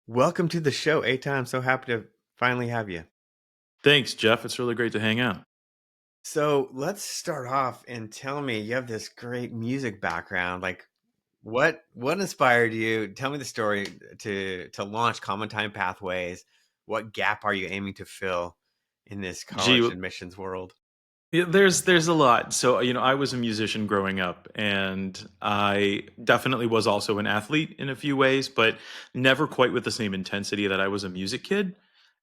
Welcome to the show, Eitan. I'm so happy to finally have you. Thanks, Jeff. It's really great to hang out. So let's start off and tell me you have this great music background. Like, what inspired you? Tell me the story to launch Common Time Pathways. What gap are you aiming to fill in this college Gee, admissions world? yeah, there's a lot. So, I was a musician growing up, and I definitely was also an athlete in a few ways, but never quite with the same intensity that I was a music kid.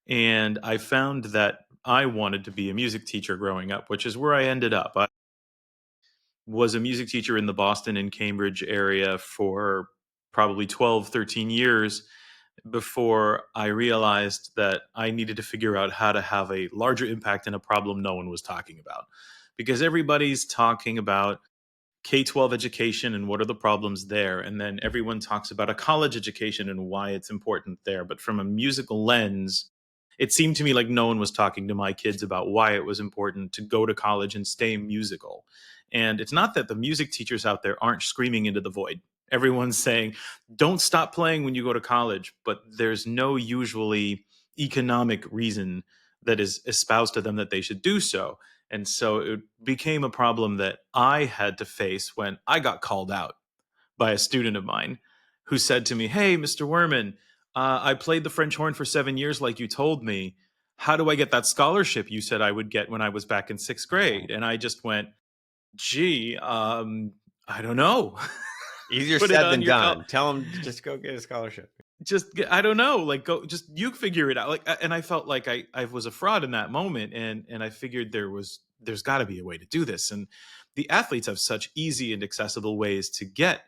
And I found that I wanted to be a music teacher growing up, which is where I ended up. I was a music teacher in the Boston and Cambridge area for probably 12, 13 years before I realized that I needed to figure out how to have a larger impact in a problem no one was talking about. Because everybody's talking about K-12 education and what are the problems there. And then everyone talks about a college education and why it's important there. But from a musical lens, it seemed to me like no one was talking to my kids about why it was important to go to college and stay musical. And it's not that the music teachers out there aren't screaming into the void. Everyone's saying, don't stop playing when you go to college. But there's no usually economic reason that is espoused to them that they should do so. And so it became a problem that I had to face when I got called out by a student of mine who said to me, "Hey, Mr. Wurman, I played the French horn for 7 years like you told me. How do I get that scholarship you said I would get when I was back in sixth grade?" And I just went, "Gee, I don't know." Easier Put it said on than your call. done. Tell them to just go get a scholarship. I don't know, like, go, just you figure it out. And I felt like I was a fraud in that moment, and I figured there's got to be a way to do this. And the athletes have such easy and accessible ways to get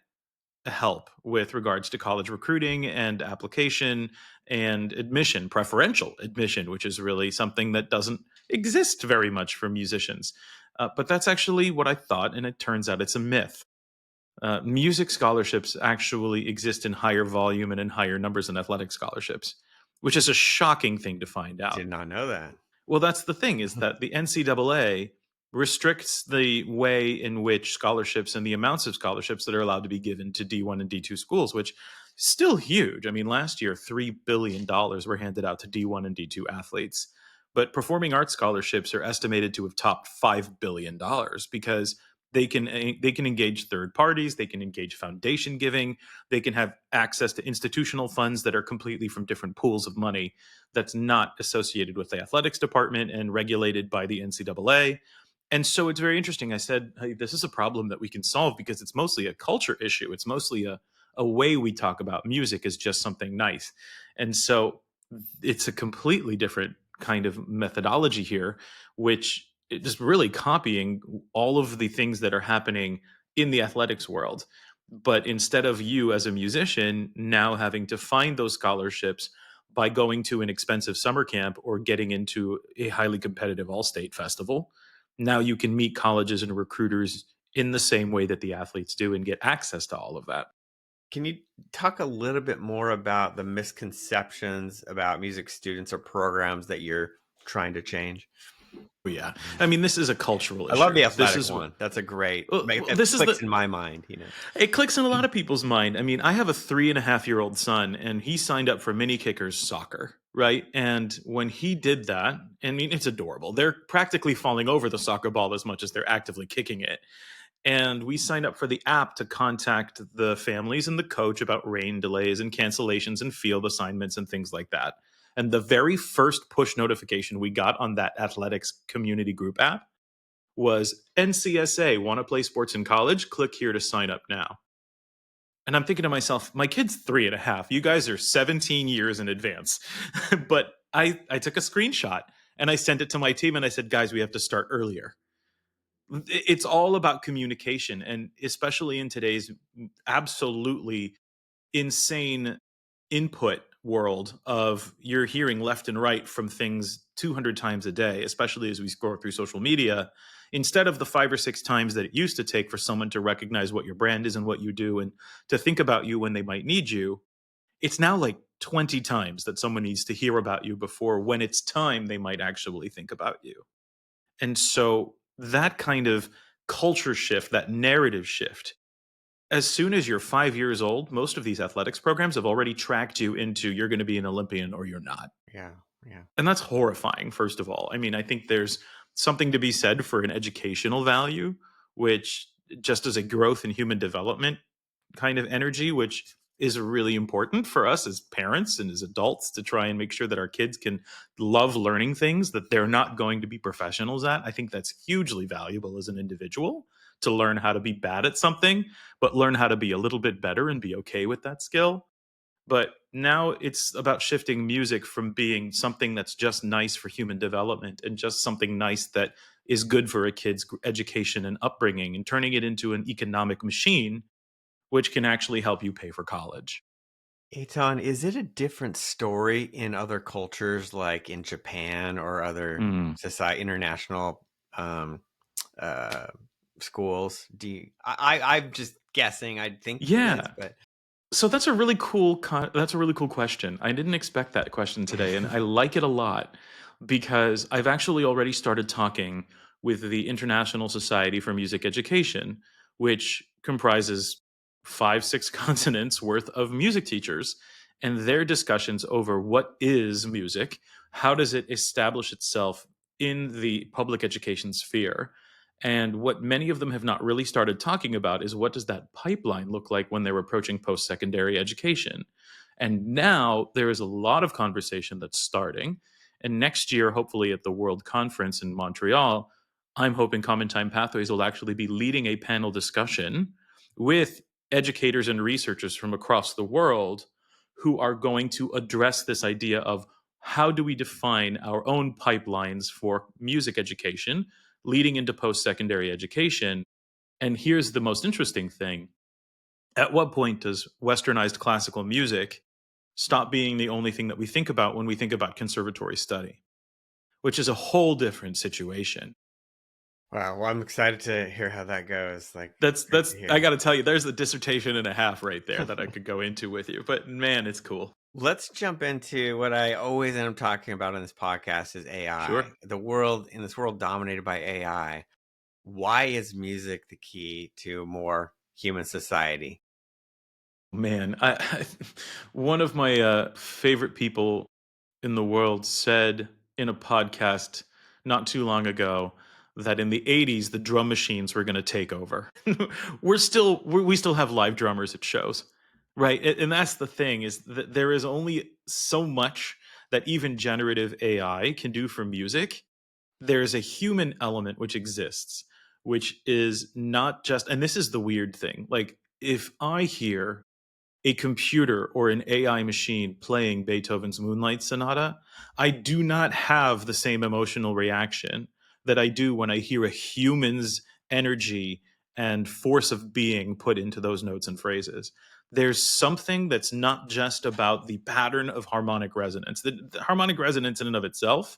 help with regards to college recruiting and application and admission, preferential admission, which is really something that doesn't exist very much for musicians. But that's actually what I thought, and it turns out it's a myth. Music scholarships actually exist in higher volume and in higher numbers than athletic scholarships, which is a shocking thing to find out. Did not know that. Well, that's the thing, is that the NCAA restricts the way in which scholarships and the amounts of scholarships that are allowed to be given to D1 and D2 schools, which is still huge. I mean, last year, $3 billion were handed out to D1 and D2 athletes. But performing arts scholarships are estimated to have topped $5 billion because they can engage third parties, they can engage foundation giving, they can have access to institutional funds that are completely from different pools of money that's not associated with the athletics department and regulated by the NCAA. And so it's very interesting. I said, hey, this is a problem that we can solve because it's mostly a culture issue. It's mostly a way we talk about music is just something nice. And so it's a completely different kind of methodology here, which is just really copying all of the things that are happening in the athletics world. But instead of you as a musician now having to find those scholarships by going to an expensive summer camp or getting into a highly competitive all state festival, now you can meet colleges and recruiters in the same way that the athletes do and get access to all of that. Can you talk a little bit more about the misconceptions about music students or programs that you're trying to change? Yeah. I mean, this is a cultural I love issue. the This athletic is one. That's a great, it this is clicks the in my mind. it clicks in a lot of people's mind. I mean, I have a 3.5-year-old son, and he signed up for mini kickers soccer, right? And when he did that, I mean, it's adorable. They're practically falling over the soccer ball as much as they're actively kicking it. And we signed up for the app to contact the families and the coach about rain delays and cancellations and field assignments and things like that. And the very first push notification we got on that athletics community group app was NCSA, want to play sports in college? Click here to sign up now. And I'm thinking to myself, my kid's 3.5. You guys are 17 years in advance. But I took a screenshot and I sent it to my team and I said, guys, we have to start earlier. It's all about communication. And especially in today's absolutely insane input world of you're hearing left and right from things 200 times a day, especially as we scroll through social media, instead of the 5 or 6 times that it used to take for someone to recognize what your brand is and what you do and to think about you when they might need you. It's now like 20 times that someone needs to hear about you before when it's time they might actually think about you. And so that kind of culture shift, that narrative shift, as soon as you're 5 years old, most of these athletics programs have already tracked you into you're going to be an Olympian or you're not. Yeah, yeah. And that's horrifying, first of all. I mean, I think there's something to be said for an educational value, which just as a growth in human development kind of energy, which is really important for us as parents and as adults to try and make sure that our kids can love learning things that they're not going to be professionals at. I think that's hugely valuable as an individual to learn how to be bad at something, but learn how to be a little bit better and be okay with that skill. But now it's about shifting music from being something that's just nice for human development and just something nice that is good for a kid's education and upbringing and turning it into an economic machine which can actually help you pay for college. Eitan, is it a different story in other cultures, like in Japan or other Mm. international um, uh, schools? I'm just guessing. I think it is, Yeah. but So that's a really cool that's a really cool question. I didn't expect that question today and I like it a lot because I've actually already started talking with the International Society for Music Education, which comprises 5 6 continents worth of music teachers and their discussions over what is music, how does it establish itself in the public education sphere, and what many of them have not really started talking about is what does that pipeline look like when they're approaching post secondary education? And now there is a lot of conversation that's starting. And next year, hopefully at the World Conference in Montreal, I'm hoping Common Time Pathways will actually be leading a panel discussion with educators and researchers from across the world who are going to address this idea of how do we define our own pipelines for music education leading into post secondary education. And here's the most interesting thing: at what point does westernized classical music stop being the only thing that we think about when we think about conservatory study, which is a whole different situation? wow. Well, I'm excited to hear how that goes. Like, great That's to I hear. got to tell you, there's a dissertation and a half right there that I could go into with you. But man, it's cool. Let's jump into what I always end up talking about in this podcast is AI. Sure. The world in this world dominated by AI. Why is music the key to a more human society? Man, one of my favorite people in the world said in a podcast not too long ago that in the 80s the drum machines were going to take over. We still have live drummers at shows. Right? And that's the thing is that there is only so much that even generative AI can do for music. There is a human element which exists, which is not just, and this is the weird thing. Like if I hear a computer or an AI machine playing Beethoven's Moonlight Sonata, I do not have the same emotional reaction that I do when I hear a human's energy and force of being put into those notes and phrases. There's something that's not just about the pattern of harmonic resonance. The harmonic resonance in and of itself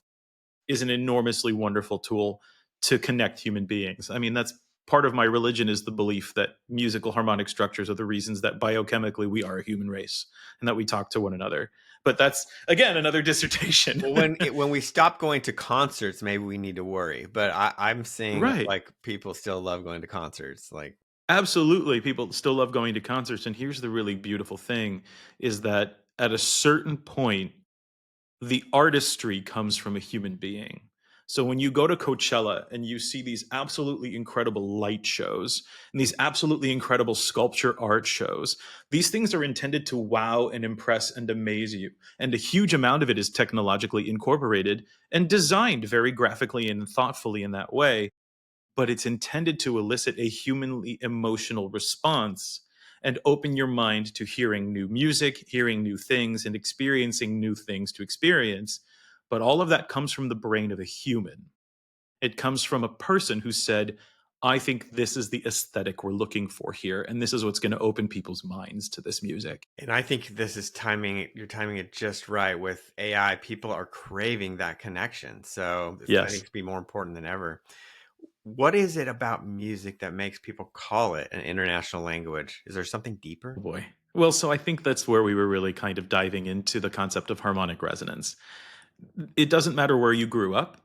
is an enormously wonderful tool to connect human beings. I mean, that's part of my religion is the belief that musical harmonic structures are the reasons that biochemically we are a human race and that we talk to one another. But that's again another dissertation. Well, when we stop going to concerts, maybe we need to worry. But I'm seeing Right. like people still love going to concerts. Like, Absolutely. People still love going to concerts. And here's the really beautiful thing is that at a certain point, the artistry comes from a human being. So when you go to Coachella and you see these absolutely incredible light shows and these absolutely incredible sculpture art shows, these things are intended to wow and impress and amaze you. And a huge amount of it is technologically incorporated and designed very graphically and thoughtfully in that way, but it's intended to elicit a humanly emotional response and open your mind to hearing new music, hearing new things, and experiencing new things to experience. But all of that comes from the brain of a human. It comes from a person who said, I think this is the aesthetic we're looking for here, and this is what's going to open people's minds to this music. and I think this is timing. You're timing it just right with AI. People are craving that connection. So I think Yes. it's be more important than ever. What is it about music that makes people call it an international language? Is there something Oh deeper? boy. Well, so I think that's where we were really kind of diving into the concept of harmonic resonance. It doesn't matter where you grew up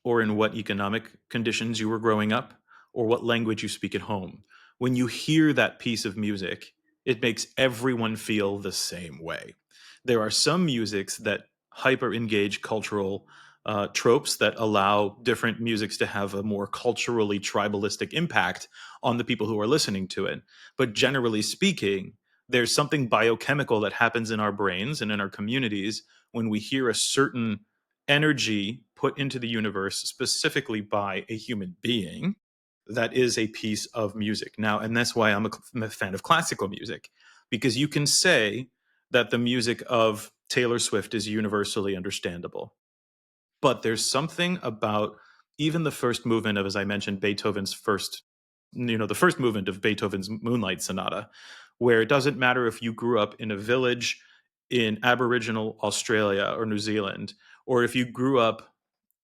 or in what economic conditions you were growing up or what language you speak at home. when you hear that piece of music, it makes everyone feel the same way. There are some musics that hyper engage cultural tropes that allow different musics to have a more culturally tribalistic impact on the people who are listening to it. But generally speaking, there's something biochemical that happens in our brains and in our communities when we hear a certain energy put into the universe specifically by a human being that is a piece of music. Now, and that's why I'm a fan of classical music, because you can say that the music of Taylor Swift is universally understandable. But there's something about even the first movement of, as I mentioned, Beethoven's first, the first movement of Beethoven's Moonlight Sonata, where it doesn't matter if you grew up in a village in Aboriginal Australia or New Zealand, or if you grew up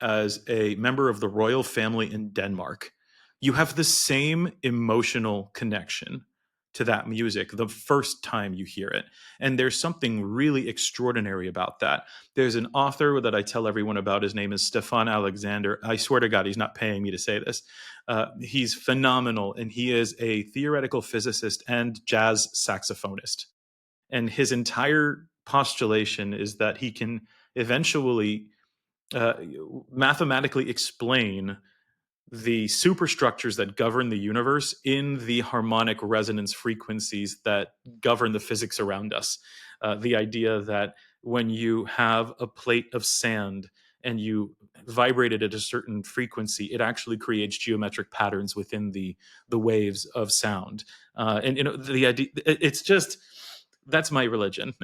as a member of the royal family in Denmark, you have the same emotional connection to that music the first time you hear it. And there's something really extraordinary about that. There's an author that I tell everyone about. His name is Stefan Alexander. I swear to God, he's not paying me to say this. He's phenomenal, and he is a theoretical physicist and jazz saxophonist. And his entire postulation is that he can eventually uh, mathematically explain the superstructures that govern the universe in the harmonic resonance frequencies that govern the physics around us. The idea that when you have a plate of sand and you vibrate it at a certain frequency, it actually creates geometric patterns within the waves of sound. And the idea, it's just, that's my religion,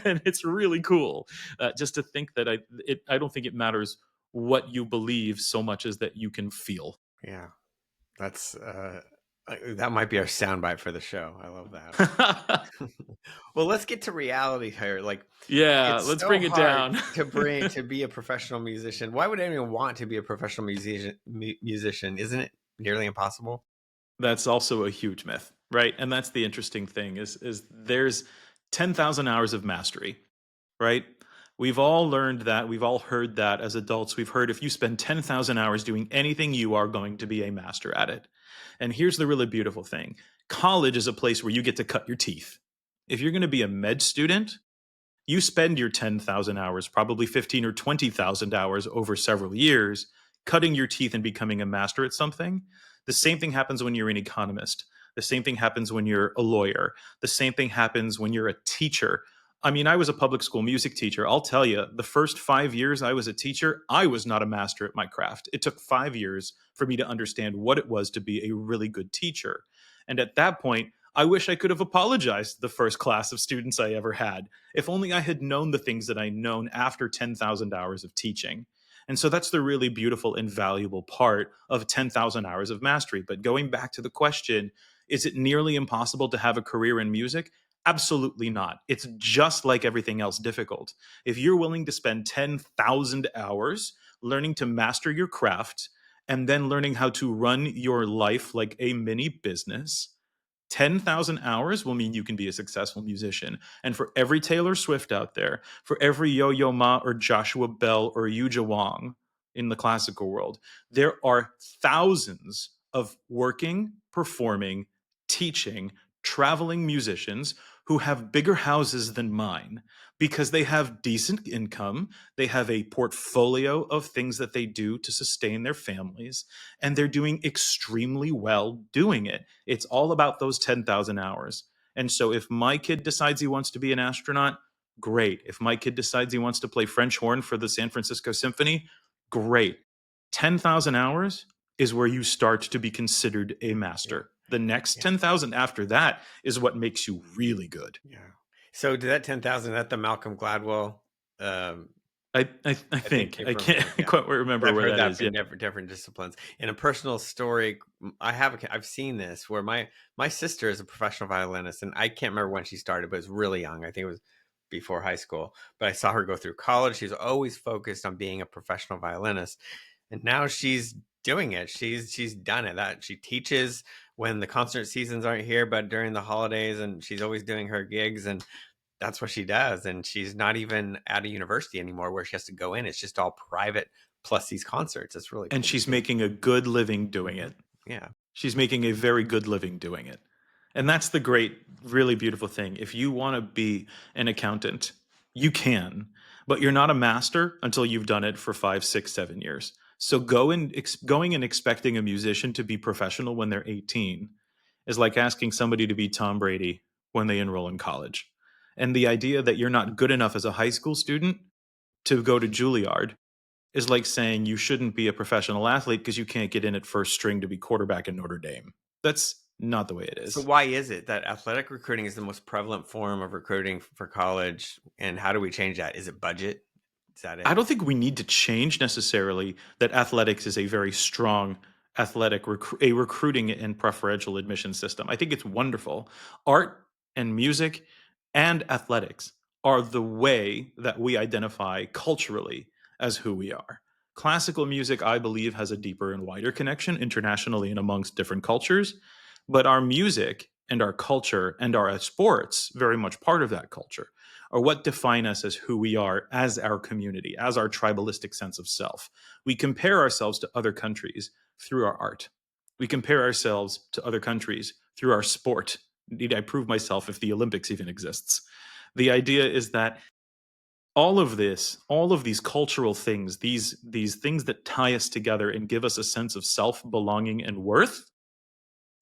and it's really cool just to think that I don't think it matters what you believe so much as that you can feel. Yeah, that's that might be our soundbite for the show. I love that. Well, let's get to reality here. Like, Yeah, it's let's so bring it hard down. to be a professional musician. Why would anyone want to be a professional musician? Isn't it nearly impossible? That's also a huge myth, right? And that's the interesting thing is there's 10,000 hours of mastery, right? We've all learned that, we've all heard that as adults. We've heard if you spend 10,000 hours doing anything, you are going to be a master at it. And here's the really beautiful thing. College is a place where you get to cut your teeth. If you're going to be a med student, you spend your 10,000 hours, probably 15 or 20,000 hours over several years, cutting your teeth and becoming a master at something. The same thing happens when you're an economist. The same thing happens when you're a lawyer. The same thing happens when you're a teacher. I mean, I was a public school music teacher. I'll tell you, the first 5 years I was a teacher, I was not a master at my craft. It took 5 years for me to understand what it was to be a really good teacher. And at that point, I wish I could have apologized to the first class of students I ever had. If only I had known the things that I known after 10,000 hours of teaching. And so that's the really beautiful and valuable part of 10,000 hours of mastery. But going back to the question, is it nearly impossible to have a career in music? Absolutely not. It's just like everything else difficult. If you're willing to spend 10,000 hours learning to master your craft and then learning how to run your life like a mini business, 10,000 hours will mean you can be a successful musician. And for every Taylor Swift out there, for every Yo Yo Ma or Joshua Bell or Yuja Wang in the classical world, there are thousands of working, performing, teaching, traveling musicians who have bigger houses than mine because they have decent income, they have a portfolio of things that they do to sustain their families, and they're doing extremely well doing it. It's all about those 10,000 hours. And so if my kid decides he wants to be an astronaut, great. If my kid decides he wants to play French horn for the San Francisco Symphony, great. 10,000 hours is where you start to be considered a Yeah, master. The next yeah, 10,000 after that is what makes you really good. yeah. So, did that 10,000? That the Malcolm Gladwell? Um, I I think think came I from can't him. Yeah, quite remember I've where heard that that is. Yeah, from different disciplines. In a personal story, I've seen this where my sister is a professional violinist, and I can't remember when she started, but it was really young. I think it was before high school. But I saw her go through college. She's always focused on being a professional violinist, and now she's doing it. She's done it. That she teaches when the concert seasons aren't here, but during the holidays, and she's always doing her gigs, and that's what she does. And she's not even at a university anymore where she has to go in. It's just all private plus these concerts. It's really and cool to she's see. making a good living doing Hmm. it. Yeah. She's making a very good living doing it. And that's the great, really beautiful thing. If you want to be an accountant, you can, but you're not a master until you've done it for 5, 6, 7 years. So going and expecting a musician to be professional when they're 18 is like asking somebody to be Tom Brady when they enroll in college. And the idea that you're not good enough as a high school student to go to Juilliard is like saying you shouldn't be a professional athlete because you can't get in at first string to be quarterback in Notre Dame. That's not the way it So is. why is it that athletic recruiting is the most prevalent form of recruiting for college? And how do we change that? Is it budget? Is that I it? don't think we need to change necessarily that athletics is a very strong a recruiting and preferential admission system. I think it's wonderful. Art and music and athletics are the way that we identify culturally as who we are. Classical music, I believe, has a deeper and wider connection internationally and amongst different cultures, but our music and our culture and our sports, very much part of that culture, are what define us as who we are as our community, as our tribalistic sense of self. We compare ourselves to other countries through our art. We compare ourselves to other countries through our sport. Need I prove myself if the Olympics even exists? The idea is that all of this, all of these cultural things, these things that tie us together and give us a sense of self, belonging, and worth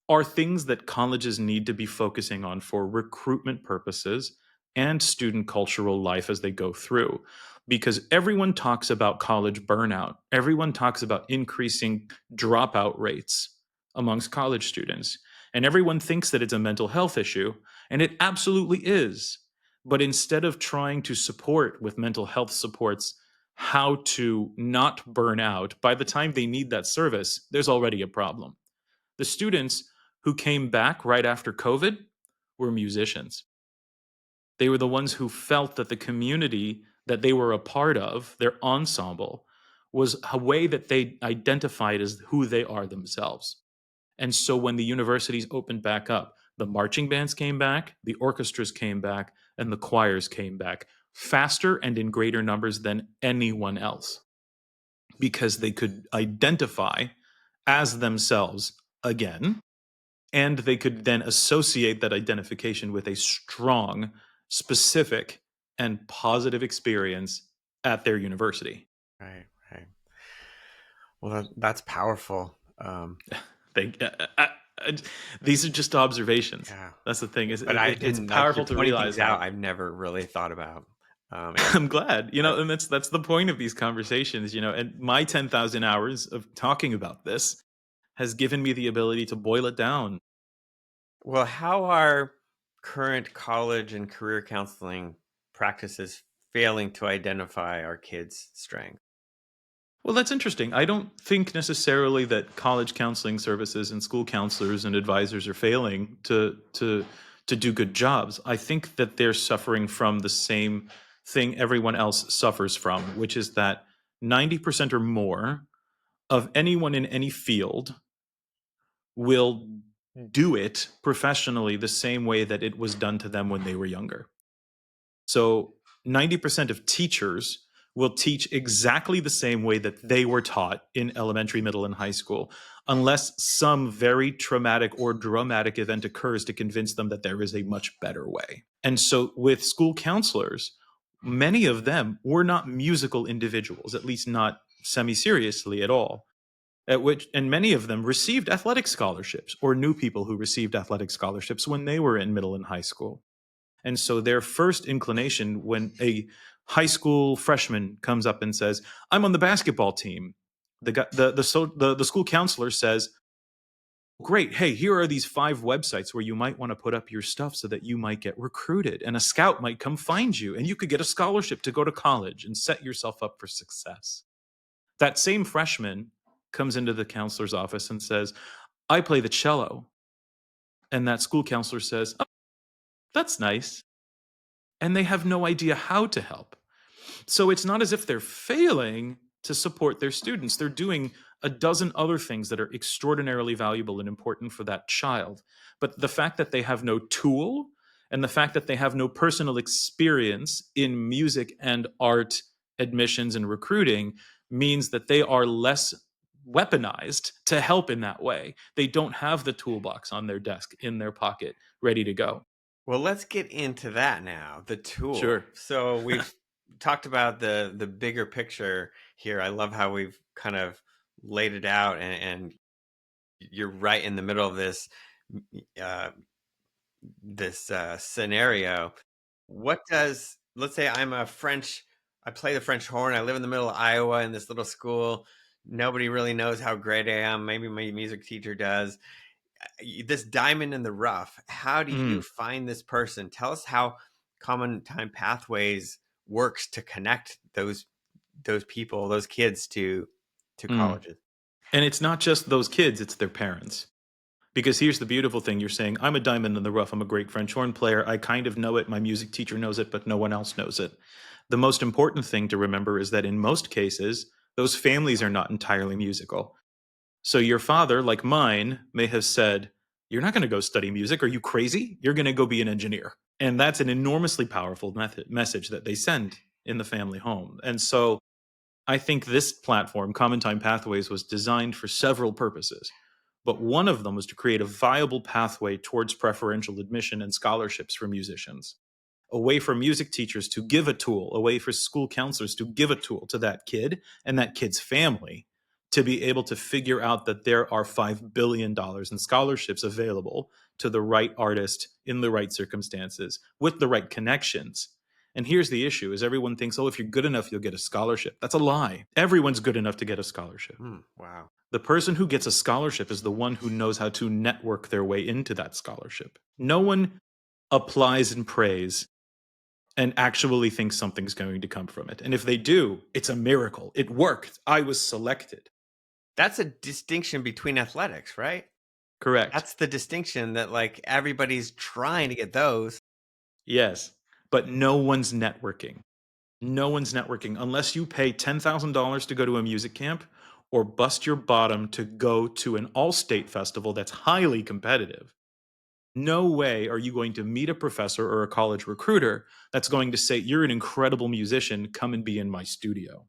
are things that colleges need to be focusing on for recruitment purposes and student cultural life as they go through. Because everyone talks about college burnout, everyone talks about increasing dropout rates amongst college students, and everyone thinks that it's a mental health issue, and it absolutely is. But instead of trying to support with mental health supports how to not burn out, by the time they need that service, there's already a problem. The students who came back right after COVID were musicians. They were the ones who felt that the community that they were a part of, their ensemble, was a way that they identified as who they are themselves. And so when the universities opened back up, the marching bands came back, the orchestras came back, and the choirs came back faster and in greater numbers than anyone else because they could identify as themselves again, and they could then associate that identification with a strong, specific, and positive experience at their university. Right, right. Well, that's powerful. They, these are just observations. Yeah. That's the thing. But I It's didn't like powerful you're to pointing realize things out that. I've never really thought about. And I'm glad, I, and that's the point of these conversations, and my 10,000 hours of talking about this has given me the ability to boil it down. well, how are current college and career counseling practices failing to identify our kids' strengths? Well, that's interesting. I don't think necessarily that college counseling services and school counselors and advisors are failing to do good jobs. I think that they're suffering from the same thing everyone else suffers from, which is that 90% or more of anyone in any field will do it professionally the same way that it was done to them when they were younger. So 90% of teachers will teach exactly the same way that they were taught in elementary, middle, and high school, unless some very traumatic or dramatic event occurs to convince them that there is a much better way. And so with school counselors, many of them were not musical individuals, at least not semi seriously at all. And many of them received athletic scholarships or knew people who received athletic scholarships when they were in middle and high school. And so their first inclination when a high school freshman comes up and says, "I'm on the basketball team," the school counselor says, "Great. Hey, here are these 5 websites where you might want to put up your stuff so that you might get recruited and a scout might come find you and you could get a scholarship to go to college and set yourself up for success." That same freshman comes into the counselor's office and says, "I play the cello." And that school counselor says, "Oh, that's nice." And they have no idea how to help. So it's not as if they're failing to support their students. They're doing a dozen other things that are extraordinarily valuable and important for that child. But the fact that they have no tool and the fact that they have no personal experience in music and art admissions and recruiting means that they are less weaponized to help in that way. They don't have the toolbox on their desk, in their pocket, ready to go. Well, let's get into that now, the tool. Sure. So we've talked about the bigger picture here. I love how we've kind of laid it out, and you're right in the middle of uh, this scenario. What does, let's say I'm a French, I play the French horn. I live in the middle of Iowa in this little school. Nobody really knows how great I am. Maybe my music teacher does. This diamond in the rough. How do you Mm, find this person? Tell us how Common Time Pathways works to connect those people, those kids to mm. colleges. And it's not just those kids, it's their parents. Because here's the beautiful thing, you're saying, I'm a diamond in the rough. I'm a great French horn player. I kind of know it. My music teacher knows it, but no one else knows it. The most important thing to remember is that in most cases, those families are not entirely musical. So your father, like mine, may have said, "You're not going to go study music. Are you crazy? You're going to go be an engineer." And that's an enormously powerful message that they send in the family home. And so I think this platform, Common Time Pathways, was designed for several purposes. But one of them was to create a viable pathway towards preferential admission and scholarships for musicians, a way for music teachers to give a tool, a way for school counselors to give a tool to that kid and that kid's family to be able to figure out that there are $5 billion in scholarships available to the right artist in the right circumstances with the right connections. And here's the issue is everyone thinks, oh, if you're good enough, you'll get a scholarship. That's a lie. Everyone's good enough to get a scholarship. Wow. The person who gets a scholarship is the one who knows how to network their way into that scholarship. No one applies and prays and actually think something's going to come from it. And if they do, it's a miracle. It worked. I was selected. That's a distinction between athletics, right? Correct. That's the distinction that like everybody's trying to get those. Yes. But no one's networking. No one's networking unless you pay $10,000 to go to a music camp or bust your bottom to go to an all state festival that's highly competitive. No way are you going to meet a professor or a college recruiter that's going to say, "You're an incredible musician. Come and be in my studio."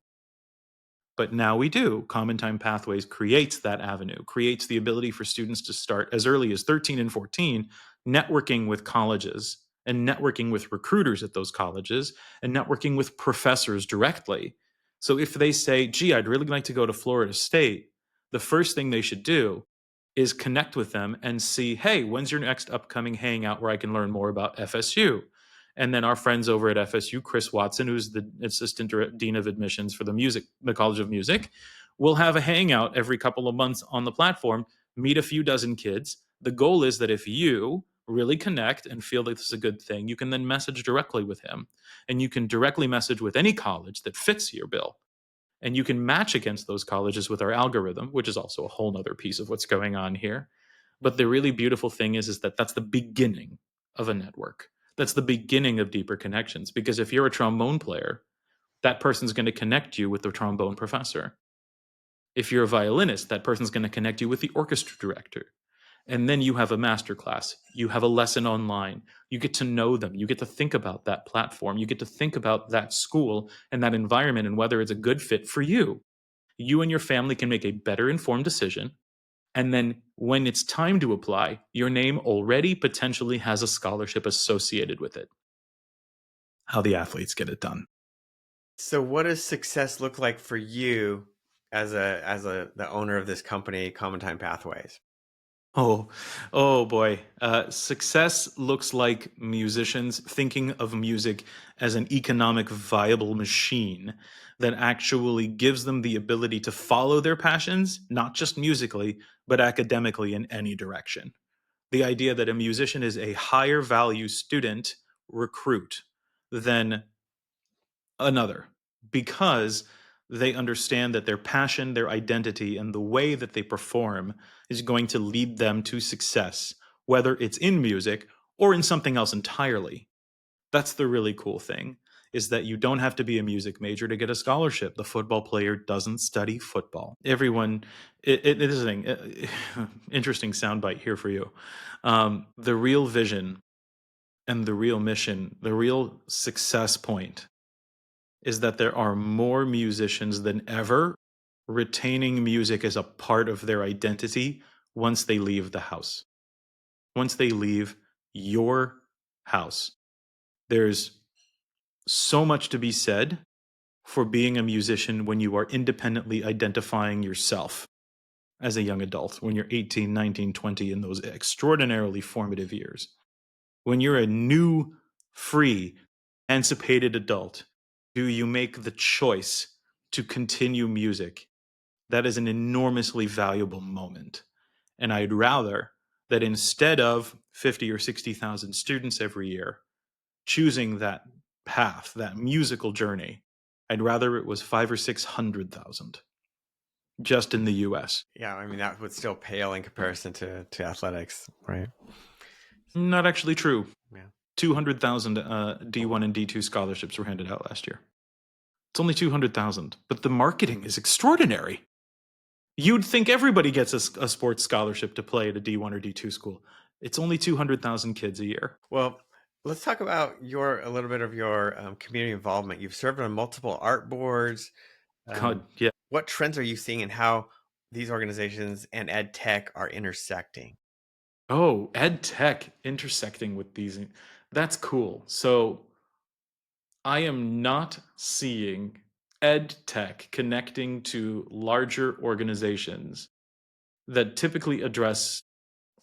But now we do. Common Time Pathways creates that avenue, creates the ability for students to start as early as 13 and 14, networking with colleges and networking with recruiters at those colleges and networking with professors directly. So if they say, "Gee, I'd really like to go to Florida State," the first thing they should do is connect with them and see, "Hey, when's your next upcoming hangout where I can learn more about FSU?" And then our friends over at FSU, Chris Watson, who's the assistant dean of admissions for the College of Music, will have a hangout every couple of months on the platform, meet a few dozen kids. The goal is that if you really connect and feel that this is a good thing, you can then message directly with him. And you can directly message with any college that fits your bill. And you can match against those colleges with our algorithm, which is also a whole nother piece of what's going on here. But the really beautiful thing is that that's the beginning of a network. That's the beginning of deeper connections. Because if you're a trombone player, that person's going to connect you with the trombone professor. If you're a violinist, that person's going to connect you with the orchestra director. And then you have a master class, you have a lesson online, you get to know them, you get to think about that platform, you get to think about that school and that environment and whether it's a good fit for you. You and your family can make a better informed decision. And then when it's time to apply, your name already potentially has a scholarship associated with it. How the athletes get it done. So what does success look like for you as a the owner of this company, Common Time Pathways? Oh, oh boy. Success looks like musicians thinking of music as an economic viable machine that actually gives them the ability to follow their passions, not just musically, but academically in any direction. The idea that a musician is a higher value student recruit than another because they understand that their passion, their identity, and the way that they perform is going to lead them to success, whether it's in music or in something else entirely. That's the really cool thing is that you don't have to be a music major to get a scholarship. The football player doesn't study football. Everyone, it is a thing. Interesting soundbite here for you. The real vision and the real mission, the real success point is that there are more musicians than ever retaining music as a part of their identity once they leave the house. Once they leave your house. There's so much to be said for being a musician when you are independently identifying yourself as a young adult, when you're 18, 19, 20, in those extraordinarily formative years. When you're a new, free, emancipated adult, do you make the choice to continue music? That is an enormously valuable moment. And I'd rather that instead of 50 or 60,000 students every year choosing that path, that musical journey, I'd rather it was five or 600,000 just in the US. Yeah, I mean that would still pale in comparison to athletics, right? Not actually true. Yeah. 200,000 D1 and D2 scholarships were handed out last year. It's only 200,000, but the marketing is extraordinary. You'd think everybody gets a sports scholarship to play at a D1 or D2 school. It's only 200,000 kids a year. Well, let's talk about a little bit of your community involvement. You've served on multiple art boards. God, yeah. What trends are you seeing and how these organizations and ed tech are intersecting? Oh, ed tech intersecting with these. That's cool. So I am not seeing ed tech connecting to larger organizations that typically address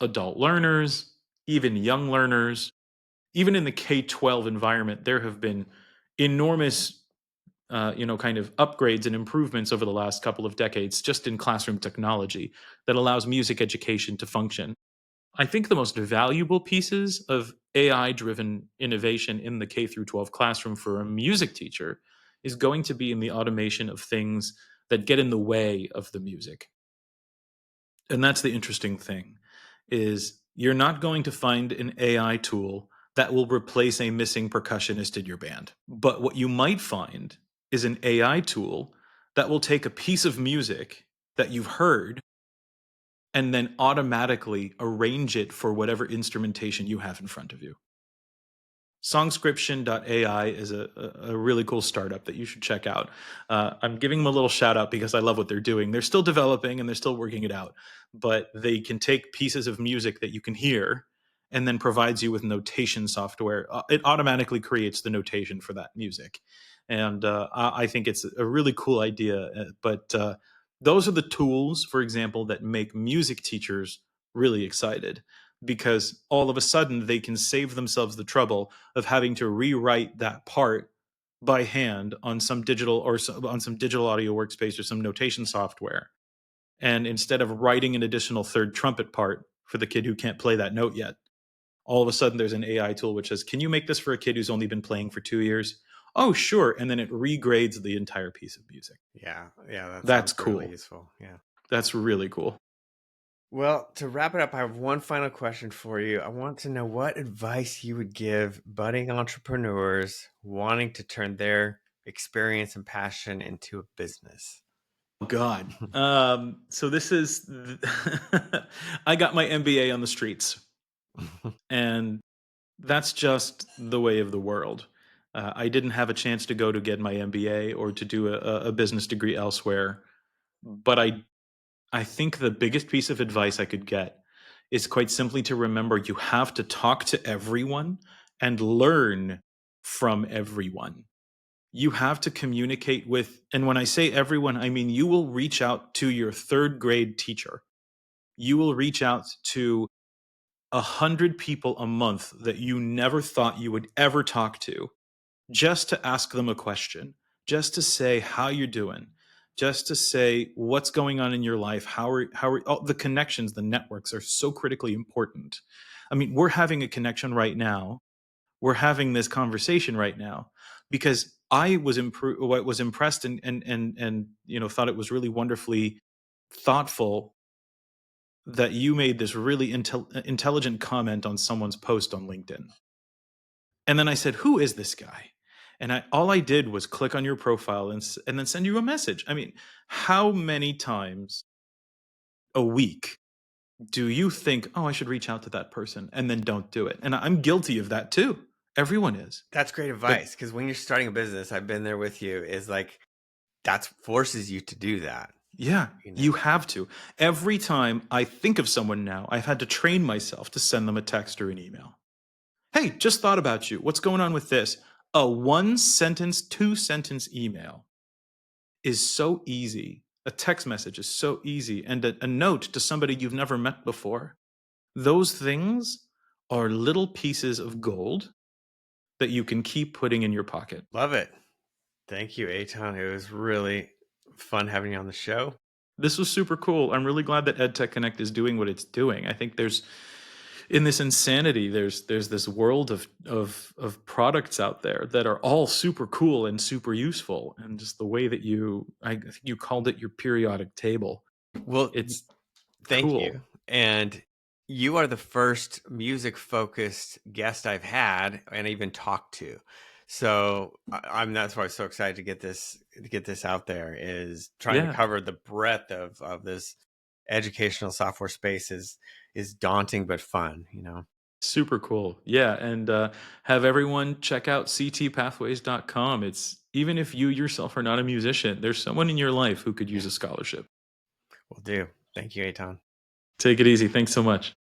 adult learners, even young learners. Even in the K-12 environment, there have been enormous, kind of upgrades and improvements over the last couple of decades just in classroom technology that allows music education to function. I think the most valuable pieces of AI driven innovation in the K through 12 classroom for a music teacher is going to be in the automation of things that get in the way of the music. And that's the interesting thing is you're not going to find an AI tool that will replace a missing percussionist in your band. But what you might find is an AI tool that will take a piece of music that you've heard and then automatically arrange it for whatever instrumentation you have in front of you. Songscription.ai is a really cool startup that you should check out. I'm giving them a little shout out because I love what they're doing. They're still developing and they're still working it out, but they can take pieces of music that you can hear and then provides you with notation software. It automatically creates the notation for that music. And I think it's a really cool idea. But those are the tools, for example, that make music teachers really excited because all of a sudden they can save themselves the trouble of having to rewrite that part by hand on some digital or on some digital audio workspace or some notation software. And instead of writing an additional third trumpet part for the kid who can't play that note yet, all of a sudden there's an AI tool which says, "Can you make this for a kid who's only been playing for 2 years?" Oh, sure. And then it regrades the entire piece of music. Yeah, yeah, that That's sounds really cool. useful. Yeah. That's really cool. Well, to wrap it up, I have one final question for you. I want to know what advice you would give budding entrepreneurs wanting to turn their experience and passion into a business. Oh, God. So this is, I got my MBA on the streets, and that's just the way of the world. I didn't have a chance to go to get my MBA or to do a business degree elsewhere, but I think the biggest piece of advice I could get is quite simply to remember you have to talk to everyone and learn from everyone. You have to communicate with, and when I say everyone, I mean you will reach out to your third grade teacher. You will reach out to 100 people a month that you never thought you would ever talk to just to ask them a question, just to say how you're doing, just to say what's going on in your life, how are all the connections, the networks are so critically important. I mean, we're having a connection right now. We're having this conversation right now because I was impressed and thought it was really wonderfully thoughtful that you made this really intelligent comment on someone's post on LinkedIn. And then I said, "Who is this guy?" And all I did was click on your profile and then send you a message. I mean, how many times a week do you think, "Oh, I should reach out to that person," and then don't do it? And I'm guilty of that too. Everyone is. That's great But advice because when you're starting a business, I've been there with you, is like that forces you to do that. Yeah, you know. you have to. Every time I think of someone now, I've had to train myself to send them a text or an email. Hey, just thought about you. What's going on with this? A one sentence, two sentence email is so easy. A text message is so easy. And a note to somebody you've never met before. Those things are little pieces of gold that you can keep putting in your pocket. Love it. Thank you, Eitan. It was really fun having you on the show. This was super cool. I'm really glad that EdTech Connect is doing what it's doing. I think there's in this insanity, there's this world of products out there that are all super cool and super useful. And just the way that I think you called it your periodic table. Well, It's thank cool. you. And you are the first music focused guest I've had and even talked to. So I'm that's why I'm so excited to get this out there, is trying to Yeah. cover the breadth of this educational software space is daunting but fun, you know. Super cool. Yeah. And have everyone check out ctpathways.com. It's even if you yourself are not a musician, there's someone in your life who could use Yeah, a scholarship. will do. Thank you, Eitan. Take it easy. Thanks so much.